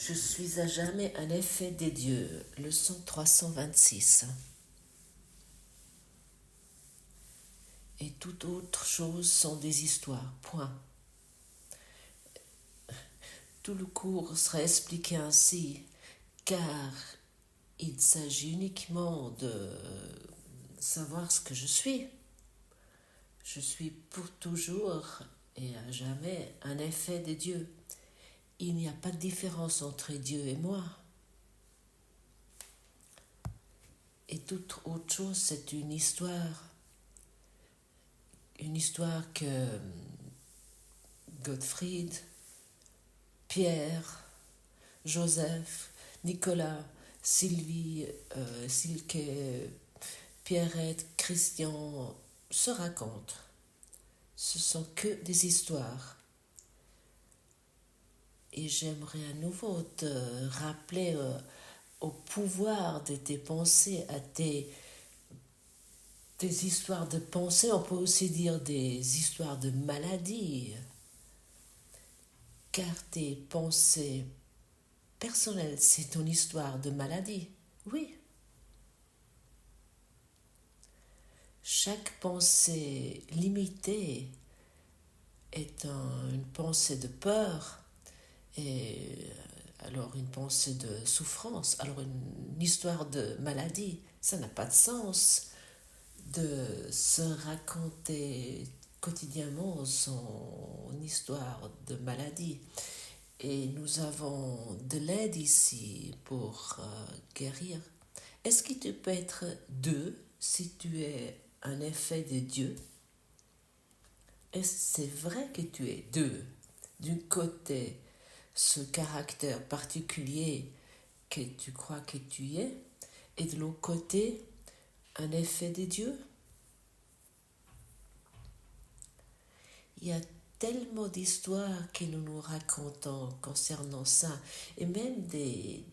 Je suis à jamais un effet des dieux. Leçon 326. Et toute autre chose sont des histoires. Point. Tout le cours serait expliqué ainsi, car il s'agit uniquement de savoir ce que je suis. Je suis pour toujours et à jamais un effet des dieux. Il n'y a pas de différence entre Dieu et moi. Et toute autre chose, c'est une histoire que Gottfried, Pierre, Joseph, Nicolas, Sylvie, Silke, Pierrette, Christian se racontent. Ce sont que des histoires. Et j'aimerais à nouveau te rappeler au pouvoir de tes pensées, à tes histoires de pensée. On peut aussi dire des histoires de maladie, car tes pensées personnelles, c'est ton histoire de maladie. Oui. Chaque pensée limitée est une pensée de peur, et alors une pensée de souffrance, alors une histoire de maladie. Ça n'a pas de sens de se raconter quotidiennement son histoire de maladie. Et nous avons de l'aide ici pour guérir. Est-ce que tu peux être deux si tu es un effet de Dieu? Est-ce que c'est vrai que tu es deux? D'un côté, ce caractère particulier que tu crois que tu es, et de l'autre côté, un effet de Dieu. Il y a tellement d'histoires que nous nous racontons concernant ça, et même des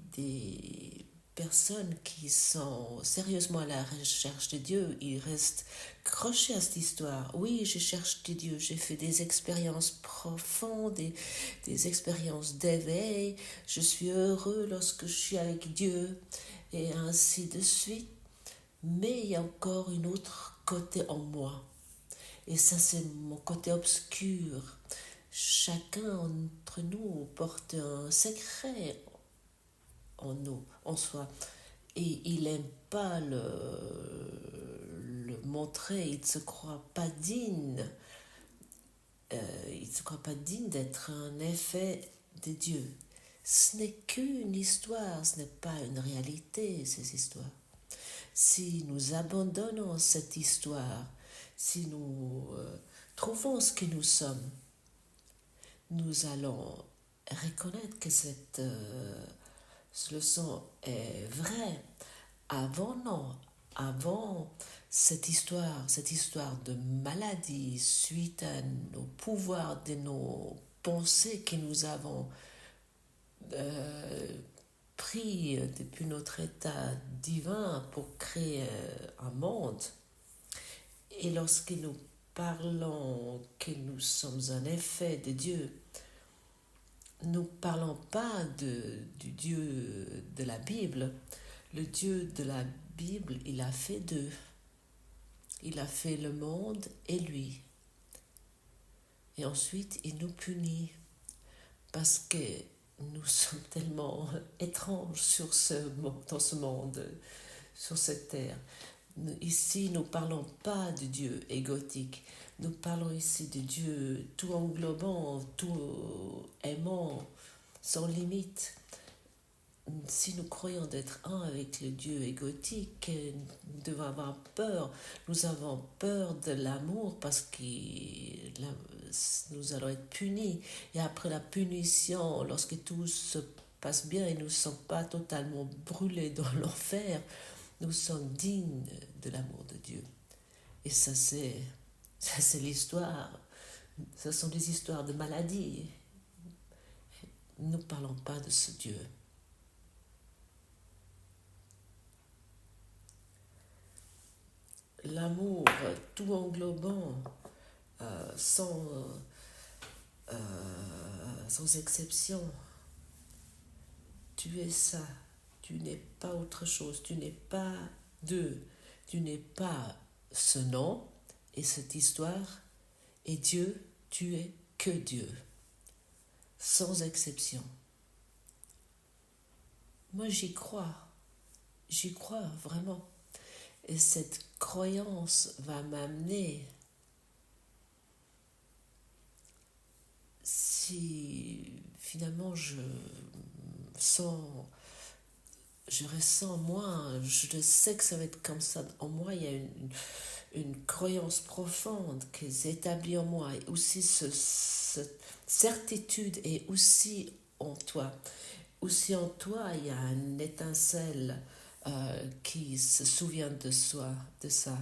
personnes qui sont sérieusement à la recherche de Dieu, ils restent crochés à cette histoire. Oui, je cherche de Dieu, j'ai fait des expériences profondes, des expériences d'éveil, je suis heureux lorsque je suis avec Dieu, et ainsi de suite. Mais il y a encore une autre côté en moi. Et ça, c'est mon côté obscur. Chacun d'entre nous porte un secret en nous, en soi. Et il n'aime pas le montrer, il ne se croit pas digne. Il ne se croit pas digne d'être un effet de Dieu. Ce n'est qu'une histoire, ce n'est pas une réalité, ces histoires. Si nous abandonnons cette histoire, si nous trouvons ce que nous sommes, nous allons reconnaître que cette leçon est vraie. Avant cette histoire de maladie suite à nos pouvoirs de nos pensées que nous avons pris depuis notre état divin pour créer un monde. Et lorsque nous parlons que nous sommes un effet de Dieu, nous ne parlons pas du Dieu de la Bible. Le Dieu de la Bible, il a fait deux. Il a fait le monde et lui. Et ensuite, il nous punit parce que nous sommes tellement étranges dans ce monde, sur cette terre. Ici, nous ne parlons pas de Dieu égotique. Nous parlons ici de Dieu tout englobant, tout aimant, sans limite. Si nous croyons d'être un avec le Dieu égotique, nous devons avoir peur. Nous avons peur de l'amour parce que nous allons être punis. Et après la punition, lorsque tout se passe bien et nous ne sommes pas totalement brûlés dans l'enfer, nous sommes dignes de l'amour de Dieu. Et ça c'est l'histoire. Ce sont des histoires de maladie. Nous ne parlons pas de ce Dieu. L'amour tout englobant, sans exception, tu es ça, tu n'es pas autre chose, tu n'es pas Dieu, tu n'es pas ce nom et cette histoire, et Dieu, tu es que Dieu, sans exception. Moi j'y crois vraiment. Et cette croyance va m'amener, si finalement sens, je ressens moi, je sais que ça va être comme ça. En moi, il y a une croyance profonde qui est établie en moi. Et aussi, cette certitude est aussi en toi. Aussi en toi, il y a une étincelle qui se souvient de soi, de ça.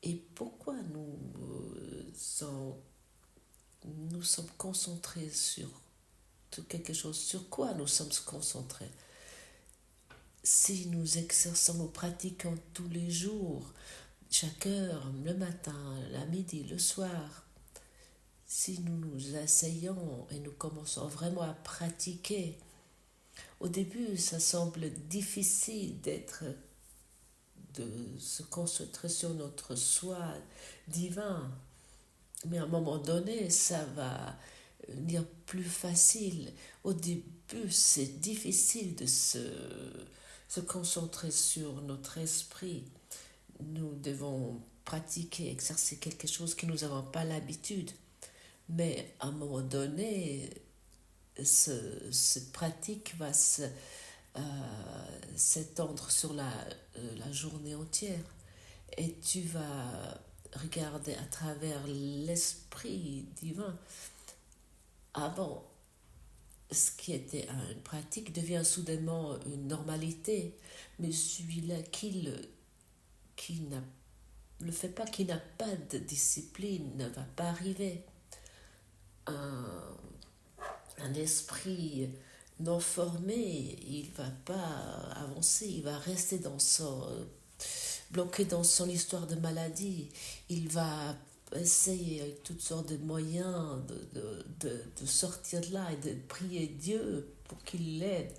Et pourquoi nous sommes concentrés sur quelque chose? Sur quoi nous sommes concentrés? Si nous exerçons, nous pratiquons tous les jours, chaque heure, le matin, la midi, le soir, si nous nous asseyons et nous commençons vraiment à pratiquer, au début ça semble difficile de se concentrer sur notre soi divin, mais à un moment donné ça va devenir plus facile. Au début c'est difficile de se concentrer sur notre esprit. Nous devons pratiquer, exercer quelque chose que nous n'avons pas l'habitude. Mais à un moment donné, cette pratique va s'étendre sur la journée entière. Et tu vas regarder à travers l'esprit divin. Avant, ce qui était une pratique devient soudainement une normalité. Mais celui-là qui ne le fait pas, qui n'a pas de discipline, ne va pas arriver. Un esprit non formé, il ne va pas avancer, il va rester bloqué dans son histoire de maladie. Il va essayer avec toutes sortes de moyens de sortir de là et de prier Dieu pour qu'il l'aide.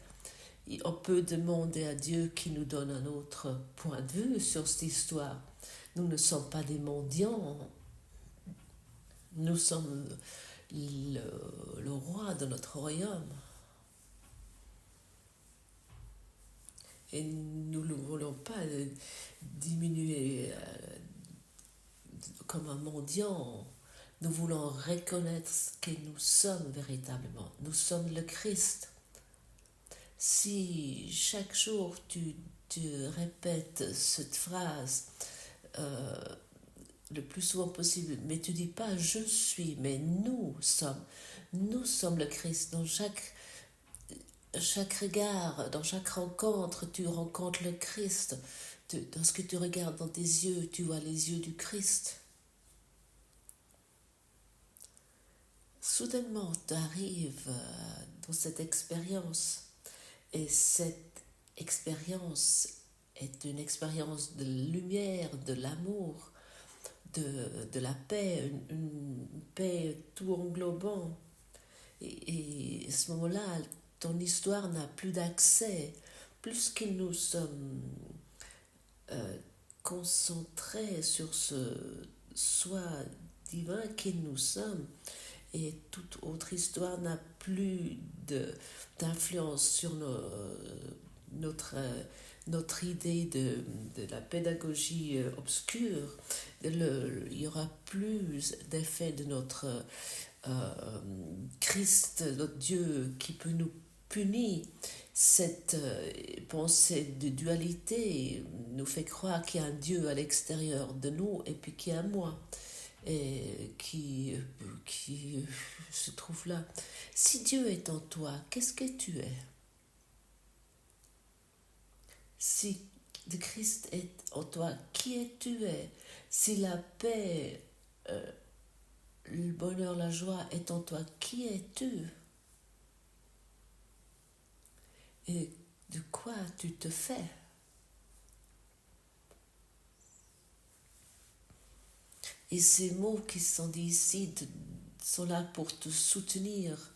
On peut demander à Dieu qu'il nous donne un autre point de vue sur cette histoire. Nous ne sommes pas des mendiants. Nous sommes le roi de notre royaume. Et nous ne voulons pas diminuer comme un mendiant. Nous voulons reconnaître ce que nous sommes véritablement. Nous sommes le Christ. Si chaque jour tu répètes cette phrase le plus souvent possible, mais tu dis pas je suis, mais nous sommes le Christ. Dans chaque regard, dans chaque rencontre, tu rencontres le Christ. Dans ce que tu regardes dans tes yeux, tu vois les yeux du Christ. Soudainement, tu arrives dans cette expérience. Et cette expérience est une expérience de lumière, de l'amour, de la paix, une paix tout englobant. Et à ce moment-là, ton histoire n'a plus d'accès. Plus que nous sommes concentrés sur ce soi divin que nous sommes, et toute autre histoire n'a plus d'influence sur notre idée de la pédagogie obscure. Il y aura plus d'effet de notre Christ, notre Dieu, qui peut nous punir. Cette pensée de dualité nous fait croire qu'il y a un Dieu à l'extérieur de nous et puis qu'il y a moi et qui se trouve là. Si Dieu est en toi, qu'est-ce que tu es? Si le Christ est en toi, qui es-tu? Si la paix, le bonheur, la joie est en toi, qui es-tu? Et de quoi tu te fais? Et ces mots qui sont dits ici sont là pour te soutenir.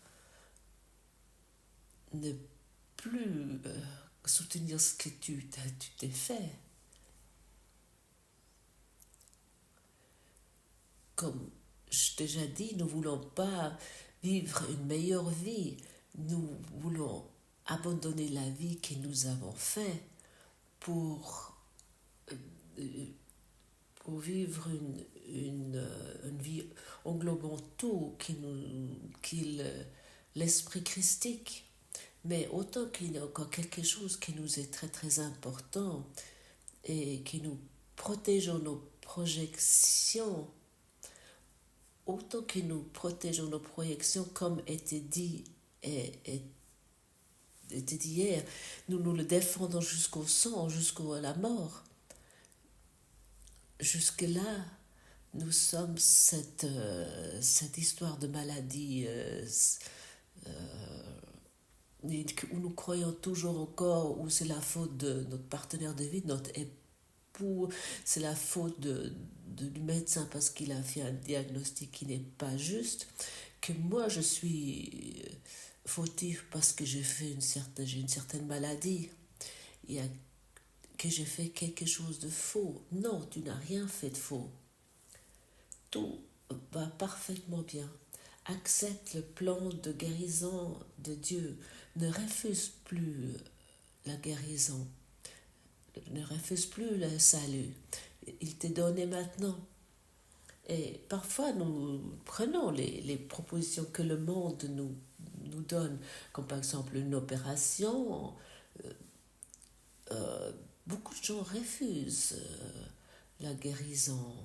Ne plus soutenir ce que tu t'es fait. Comme je t'ai déjà dit, nous ne voulons pas vivre une meilleure vie. Nous voulons abandonner la vie que nous avons faite pour, pour vivre une vie englobant tout, l'esprit christique. Mais autant qu'il y a encore quelque chose qui nous est très très important et qui nous protégeons nos projections, autant que nous protégeons nos projections, comme était dit était dit hier, nous le défendons jusqu'au sang, jusqu'à la mort. Jusque-là, nous sommes cette histoire de maladie où nous croyons toujours encore, où c'est la faute de notre partenaire de vie, de notre époux, c'est la faute du médecin parce qu'il a fait un diagnostic qui n'est pas juste, que moi je suis fautif parce que j'ai une certaine maladie, que j'ai fait quelque chose de faux. Non, tu n'as rien fait de faux. Tout va parfaitement bien. Accepte le plan de guérison de Dieu. Ne refuse plus la guérison. Ne refuse plus le salut. Il t'est donné maintenant. Et parfois, nous prenons les propositions que le monde nous donne, comme par exemple une opération. Beaucoup de gens refusent la guérison.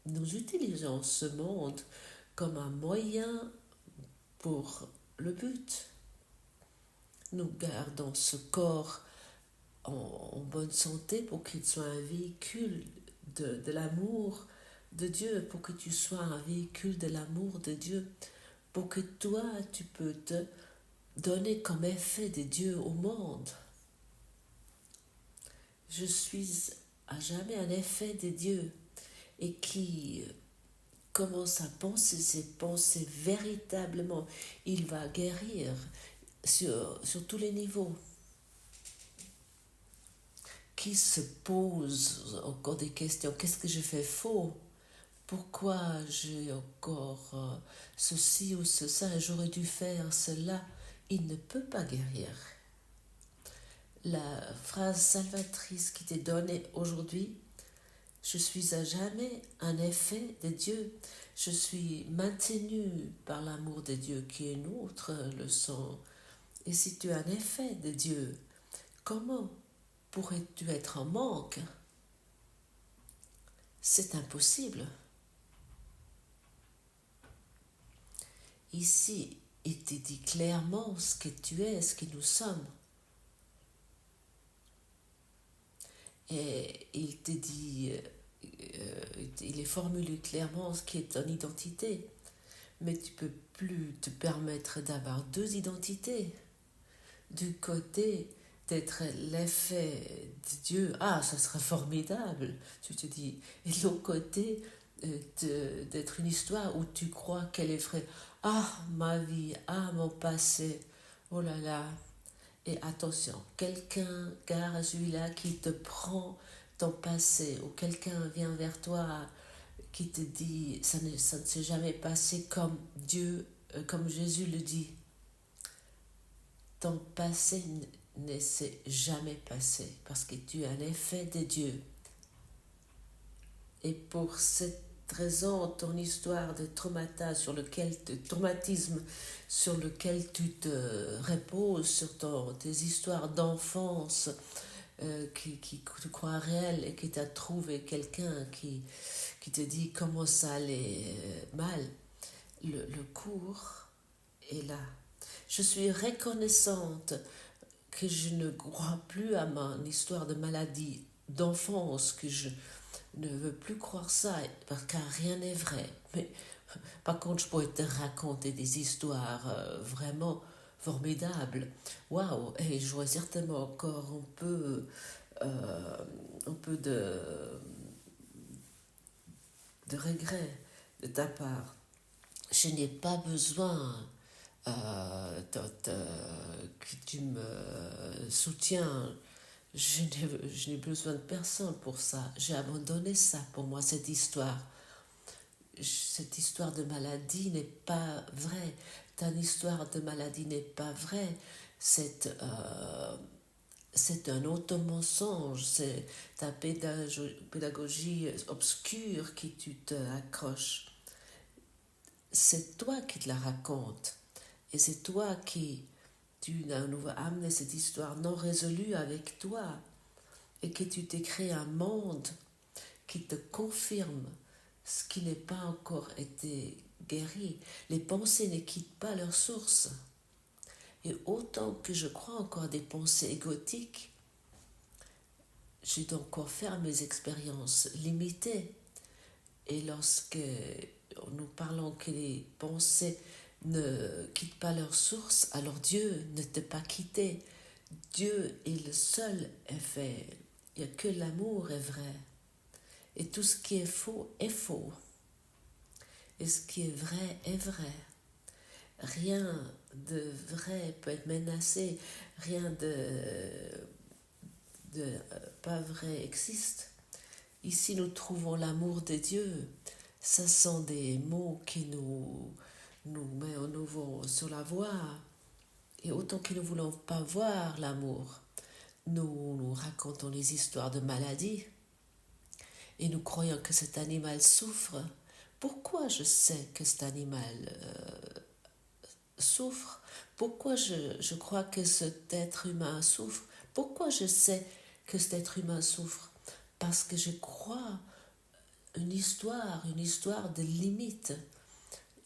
Nous utilisons ce monde comme un moyen pour le but. Nous gardons ce corps en bonne santé pour qu'il soit un véhicule de l'amour de Dieu, pour que tu sois un véhicule de l'amour de Dieu, pour que toi, tu peux te donner comme effet de Dieu au monde. Je suis à jamais un effet de Dieu et qui commence à penser ses pensées véritablement, il va guérir sur tous les niveaux. Qui se pose encore des questions? Qu'est-ce que je fais faux? Pourquoi j'ai encore ceci ou ça? J'aurais dû faire cela. Il ne peut pas guérir. La phrase salvatrice qui t'est donnée aujourd'hui, je suis à jamais un effet de Dieu. Je suis maintenu par l'amour de Dieu qui est notre leçon. Et si tu es un effet de Dieu, comment pourrais-tu être en manque? C'est impossible. Ici, il te dit clairement ce que tu es, ce que nous sommes. Et il te dit, il est formulé clairement ce qui est ton identité. Mais tu ne peux plus te permettre d'avoir deux identités. Du côté d'être l'effet de Dieu, ça serait formidable, tu te dis. Et de l'autre côté, d'être une histoire où tu crois qu'elle est vraie. Ma vie, mon passé, oh là là. Et attention, quelqu'un, gare celui-là qui te prend ton passé, ou quelqu'un vient vers toi qui te dit, ça ne s'est jamais passé comme Dieu, comme Jésus le dit. Ton passé ne s'est jamais passé parce que tu es un effet de Dieu. Et pour cette raison, ton histoire de traumatisme sur lequel tu te reposes, sur tes histoires d'enfance qui tu crois réelles et que tu as trouvé quelqu'un qui te dit comment ça allait mal, le cours est là. Je suis reconnaissante que je ne crois plus à mon histoire de maladie d'enfance, que je ne veux plus croire ça, parce que rien n'est vrai. Mais par contre, je pourrais te raconter des histoires vraiment formidables. Waouh! Et j'aurais certainement encore un peu de regret de ta part. Je n'ai pas besoin que tu me soutiens. Je n'ai besoin de personne pour ça. J'ai abandonné ça pour moi, cette histoire. Cette histoire de maladie n'est pas vraie. Ta histoire de maladie n'est pas vraie. C'est un auto-mensonge, c'est ta pédagogie obscure qui tu te accroches. C'est toi qui te la racontes. Et c'est toi qui tu nous amené cette histoire non résolue avec toi. Et que tu t'es créé un monde qui te confirme ce qui n'est pas encore été guéri. Les pensées ne quittent pas leur source. Et autant que je crois encore à des pensées égotiques, je dois encore faire mes expériences limitées. Et lorsque nous parlons que les pensées ne quittent pas leur source, alors Dieu ne t'a pas quitté. Dieu est le seul effet. Il n'y a que l'amour est vrai. Et tout ce qui est faux est faux. Et ce qui est vrai est vrai. Rien de vrai peut être menacé. Rien de pas vrai existe. Ici, nous trouvons l'amour de Dieu. Ce sont des mots qui nous mettent à nouveau sur la voie. Et autant que nous ne voulons pas voir l'amour, nous racontons les histoires de maladie. Et nous croyons que cet animal souffre. Pourquoi je sais que cet animal souffre? Pourquoi je crois que cet être humain souffre? Pourquoi je sais que cet être humain souffre? Parce que je crois une histoire de limite.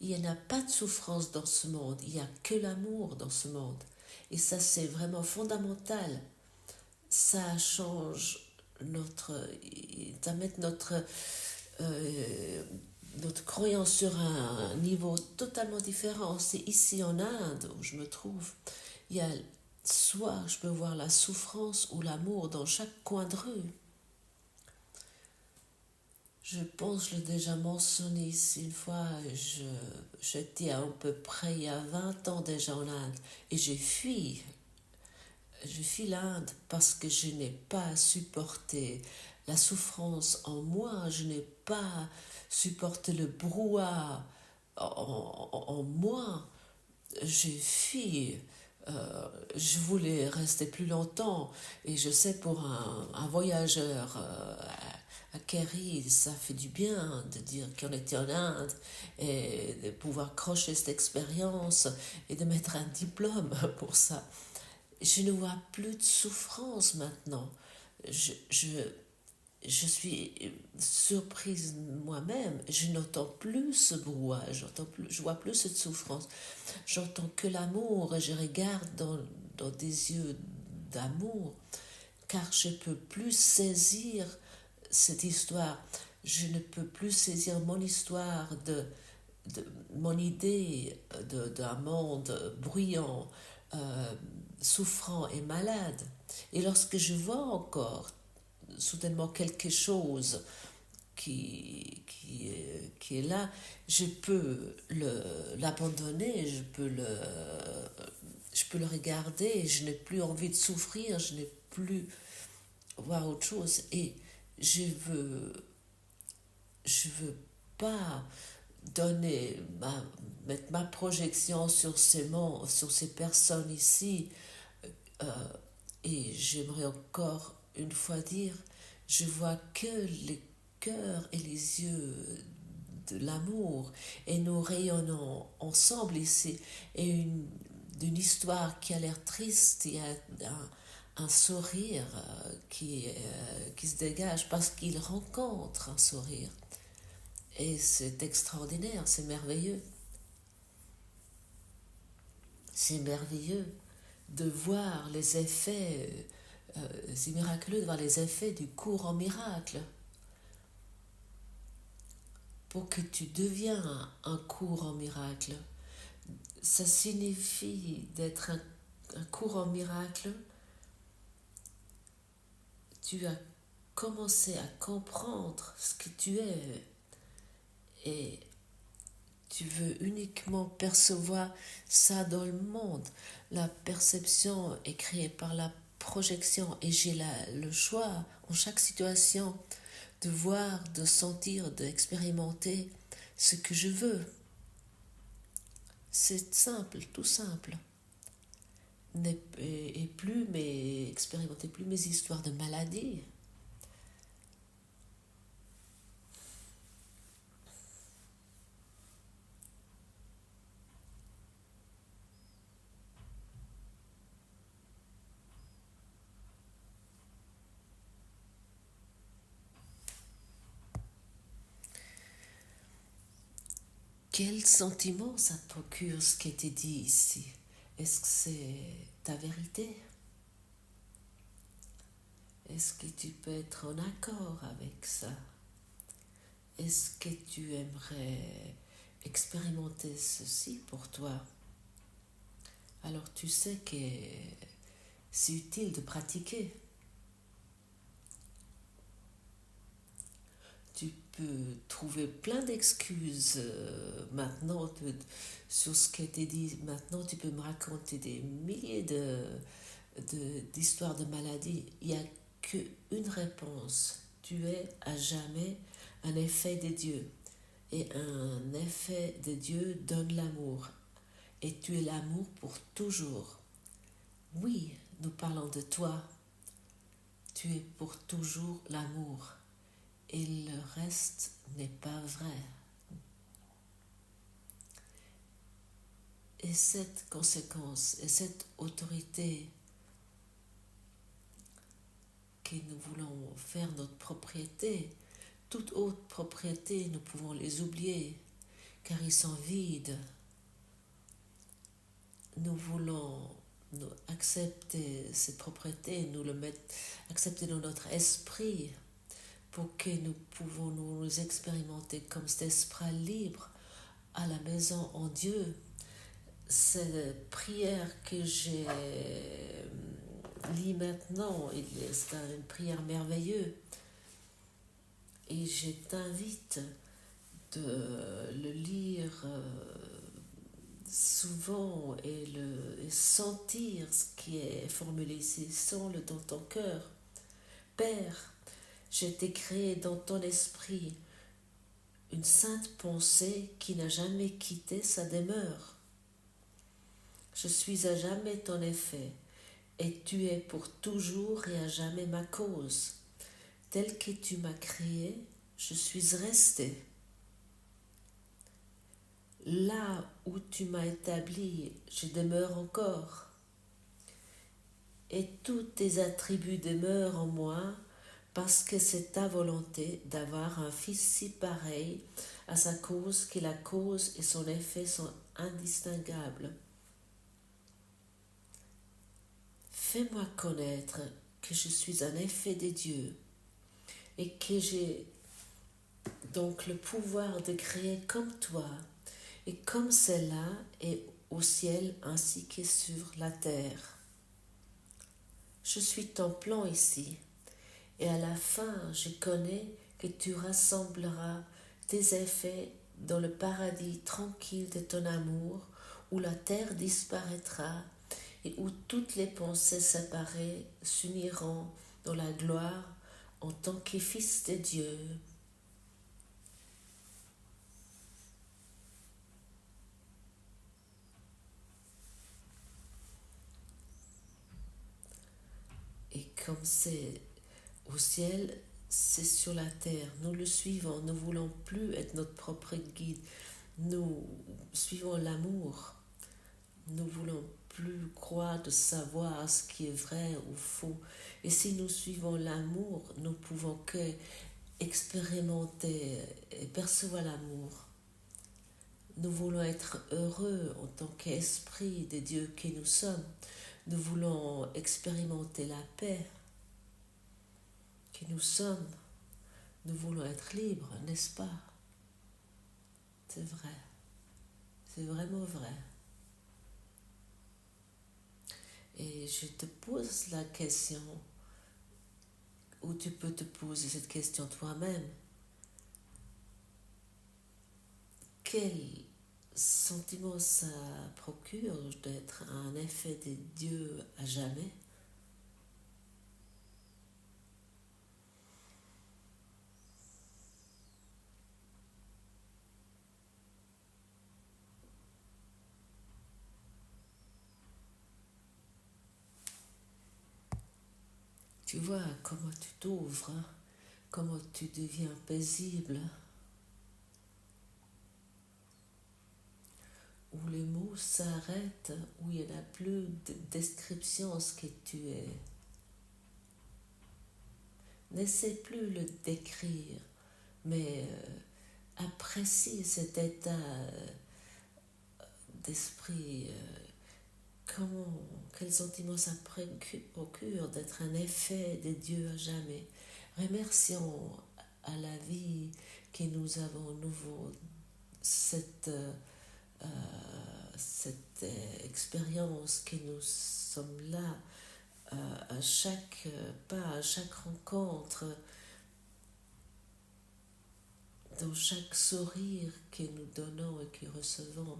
Il n'y a pas de souffrance dans ce monde, il n'y a que l'amour dans ce monde. Et ça, c'est vraiment fondamental. Ça change ça met notre croyance sur un niveau totalement différent. C'est ici en Inde où je me trouve. Il y a soit je peux voir la souffrance ou l'amour dans chaque coin de rue. Je pense que je l'ai déjà mentionné ici une fois. J'étais à peu près il y a 20 ans déjà en Inde et j'ai fui. Je fuis l'Inde parce que je n'ai pas supporté la souffrance en moi, je n'ai pas supporté le brouhaha en moi. J'ai fui. Je voulais rester plus longtemps et je sais pour un voyageur à Kerry, ça fait du bien de dire qu'on était en Inde et de pouvoir crocher cette expérience et de mettre un diplôme pour ça. Je ne vois plus de souffrance maintenant. Je suis surprise moi-même. Je n'entends plus ce brouhaha, je vois plus cette souffrance. J'entends que l'amour et je regarde dans des yeux d'amour, car je ne peux plus saisir cette histoire. Je ne peux plus saisir mon histoire mon idée d'un monde bruyant, souffrant et malade. Et lorsque je vois encore soudainement quelque chose qui est là, je peux l'abandonner, je peux le regarder, je n'ai plus envie de souffrir, je n'ai plus voir autre chose. Et je veux pas mettre ma projection sur sur ces personnes ici. Euh, et j'aimerais encore une fois dire, je vois que les cœurs et les yeux de l'amour et nous rayonnons ensemble ici. Et d'une histoire qui a l'air triste, il y a un sourire qui se dégage parce qu'il rencontre un sourire. Et c'est extraordinaire, c'est merveilleux. C'est merveilleux de voir les effets, c'est miraculeux de voir les effets du cours en miracle. Pour que tu deviens un cours en miracle, ça signifie d'être un cours en miracle. Tu as commencé à comprendre ce que tu es et Tu veux uniquement percevoir ça dans le monde. La perception est créée par la projection et j'ai le choix en chaque situation de voir, de sentir, d'expérimenter ce que je veux. C'est simple, tout simple. Et plus expérimenter plus mes histoires de maladie. Quel sentiment ça te procure ce qui a été dit ici? Est-ce que c'est ta vérité? Est-ce que tu peux être en accord avec ça? Est-ce que tu aimerais expérimenter ceci pour toi? Alors tu sais que c'est utile de pratiquer. Tu peux trouver plein d'excuses maintenant sur ce qui a été dit. Maintenant, tu peux me raconter des milliers d'histoires de maladies. Il n'y a qu'une réponse. Tu es à jamais un effet de Dieu. Et un effet de Dieu donne l'amour. Et tu es l'amour pour toujours. Oui, nous parlons de toi. Tu es pour toujours l'amour. Et le reste n'est pas vrai. Et cette conséquence et cette autorité que nous voulons faire notre propriété, toute autre propriété, nous pouvons les oublier, car ils sont vides. Nous voulons accepter cette propriété, accepter dans notre esprit, pour que nous pouvons nous expérimenter comme cet esprit libre à la maison en Dieu. Cette prière que j'ai lis maintenant, c'est une prière merveilleuse et je t'invite de le lire souvent et sentir ce qui est formulé ici, sens-le dans ton cœur. Père, je t'ai créé dans ton esprit une sainte pensée qui n'a jamais quitté sa demeure. Je suis à jamais ton effet, et tu es pour toujours et à jamais ma cause. Tel que tu m'as créé, je suis resté. Là où tu m'as établi, je demeure encore. Et tous tes attributs demeurent en moi, parce que c'est ta volonté d'avoir un fils si pareil à sa cause que la cause et son effet sont indistinguables. Fais-moi connaître que je suis un effet de Dieu et que j'ai donc le pouvoir de créer comme toi et comme celle-là est au ciel ainsi que sur la terre. Je suis ton plan ici et à la fin je connais que tu rassembleras tes effets dans le paradis tranquille de ton amour où la terre disparaîtra et où toutes les pensées séparées s'uniront dans la gloire en tant que fils de Dieu. Et comme c'est au ciel, c'est sur la terre. Nous le suivons, nous ne voulons plus être notre propre guide. Nous suivons l'amour. Nous voulons plus croire de savoir ce qui est vrai ou faux. Et si nous suivons l'amour, nous pouvons que expérimenter et percevoir l'amour. Nous voulons être heureux en tant qu'esprit de Dieu que nous sommes. Nous voulons expérimenter la paix que nous sommes. Nous voulons être libres, n'est-ce pas? C'est vrai. C'est vraiment vrai. Et je te pose la question, ou tu peux te poser cette question toi-même. Quelle sentiment ça procure d'être un effet de Dieu à jamais? Tu vois comment tu t'ouvres, hein, comment tu deviens paisible, où les mots s'arrêtent, où il n'y en a plus de description de ce que tu es. N'essaie plus le décrire, mais apprécie cet état d'esprit. Quel sentiment ça procure d'être un effet de Dieu à jamais. Remercions à la vie que nous avons nouveau cette, euh, cette expérience que nous sommes là à chaque pas, à chaque rencontre, dans chaque sourire que nous donnons et que recevons.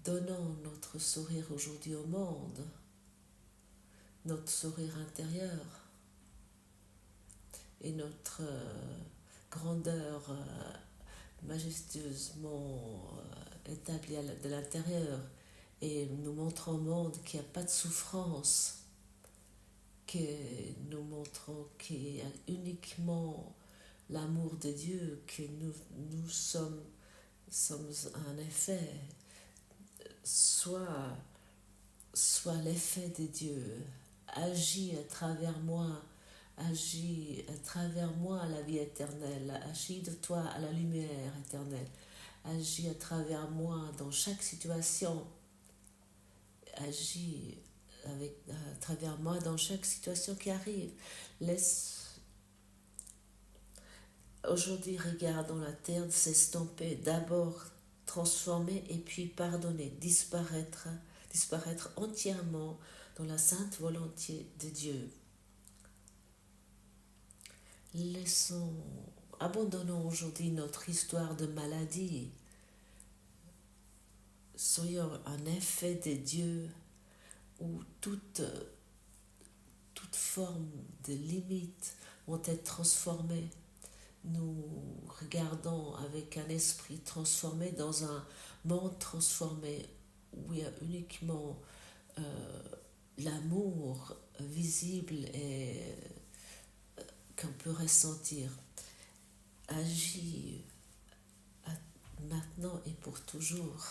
Donnons notre sourire aujourd'hui au monde, notre sourire intérieur et notre grandeur majestueusement établie de l'intérieur, et nous montrons au monde qu'il n'y a pas de souffrance, que nous montrons qu'il y a uniquement l'amour de Dieu, que nous sommes un effet, soit l'effet de Dieu, agis à travers moi, agis à travers moi à la vie éternelle, agis de toi à la lumière éternelle, agis à travers moi dans chaque situation, agis à travers moi dans chaque situation qui arrive. Aujourd'hui, regardons la terre s'estomper, d'abord transformer et puis pardonner, disparaître entièrement dans la sainte volonté de Dieu. Abandonnons aujourd'hui notre histoire de maladie. Soyons un effet de Dieu où toute forme de limite vont être transformées. Nous regardons avec un esprit transformé dans un monde transformé où il y a uniquement l'amour visible et qu'on peut ressentir. Agis maintenant et pour toujours.